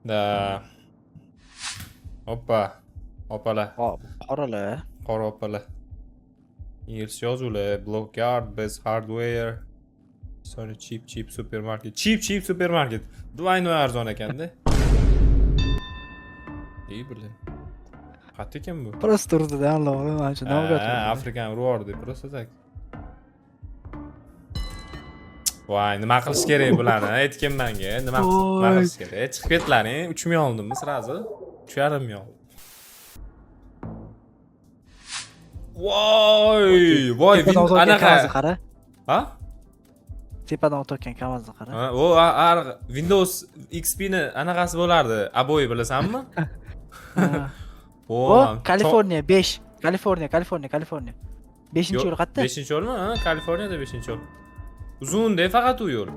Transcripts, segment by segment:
Da. Hoppa. Opalar. Hop, qoralar. Qora opalar. İngilizce yozuvlar. Blockyard, Best Hardware. Sonra cheap supermarket. Cheap supermarket. Двойной arzon ekanda. İyi bilim. Kaç ekan bu? Просто turdi-da, Allohim, mana shu nima gapirdi? Afrikan reward deb просто tak. Voy, nima qilish kerak bularni? Aytgan menga. Nima qilish kerak? Chiqib ketlaring. 3 million oldimmi sразу? 3,5 million. Voy, anaqa. Qara. Ha? Tepadan o'tayotgan KAMAZni qara. Ha, o Windows XP ni anaqasi bo'lardi. Aboy bilasanmi? O, Kaliforniya 5. Kaliforniya. 5-yo'l qayerda? 5-yo'lmi? Ha, Kaliforniyada 5-yo'l. Uzun-da faqat u yo'l.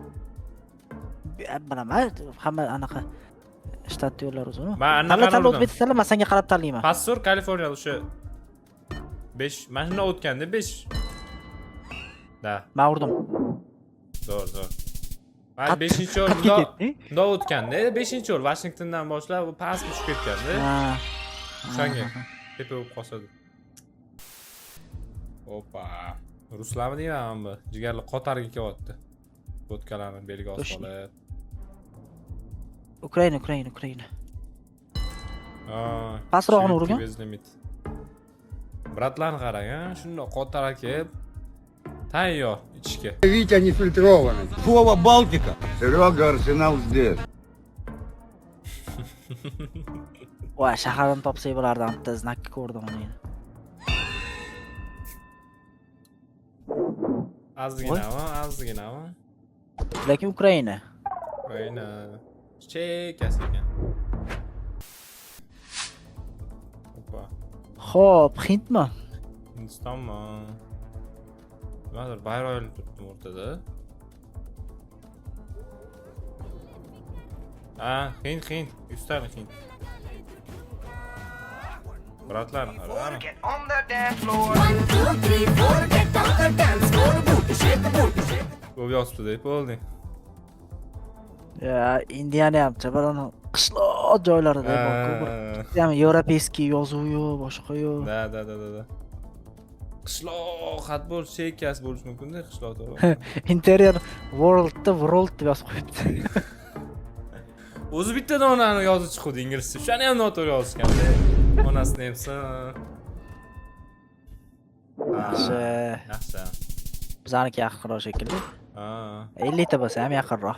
Bilaman, hamma anaqa shtat yo'llari uzun. Men anaqa o'tib ketsanglar, men senga qarab tanlayman. Password Kaliforniyada o'sha 5, mana shunday o'tganda 5. Da. Men urdim. Zo'r. Mana 5-yo'l bunday o'tganda 5-yo'l Washingtondan boshlab past tushib ketganda. O'shanga tepa bo'lib qoladi. Opa. Ruslarmi deyman bu? Jigarli Qotarga kelyapti. Vodkalarni belga osib olib. Ukraina. Ha. Pasrog'ini urgan. Bratlarni qarang, ha, shunday Qotarga kelib tayyor ichishga. Витя не фильтрованный. Вова Балтика. Серега Арсенал здесь. Voy, shaharni topsak bo'lardi, bitta znakni ko'rdim uni. Ozginami. Lekin Ukraina. Chekas ekan. Opa. Xo'p, Hindmi? Hindistonmi? Nimadir bayroq olib turibdim o'rtada. Ha, Hind. 100 tani Hind. Bratlar qarang. Get on the dance floor. 1, 2, 3, 4, get on the dance floor. Booty shake, booty shake. Bu yozibdi deb bo'ldi. Ya, Indiyani ham chabaron qishloq joylarida bor. Ham yevropeyskiy yozuv-yu, boshqa-yu. Da. Qishloq xat bo'lish, chekas bo'lish mumkin-da qishloqda. Interior world deb yozib qo'yibdi. O'zi bitta donani yozib chiqdi inglizcha. Shuni ham noto'g'ri yozishgan-da. Onasini hamsa. Yaxshi. Yaxshi. Bizaniki yaqinroq shekilli. Ha. 50 ta bo'lsa ham yaqinroq.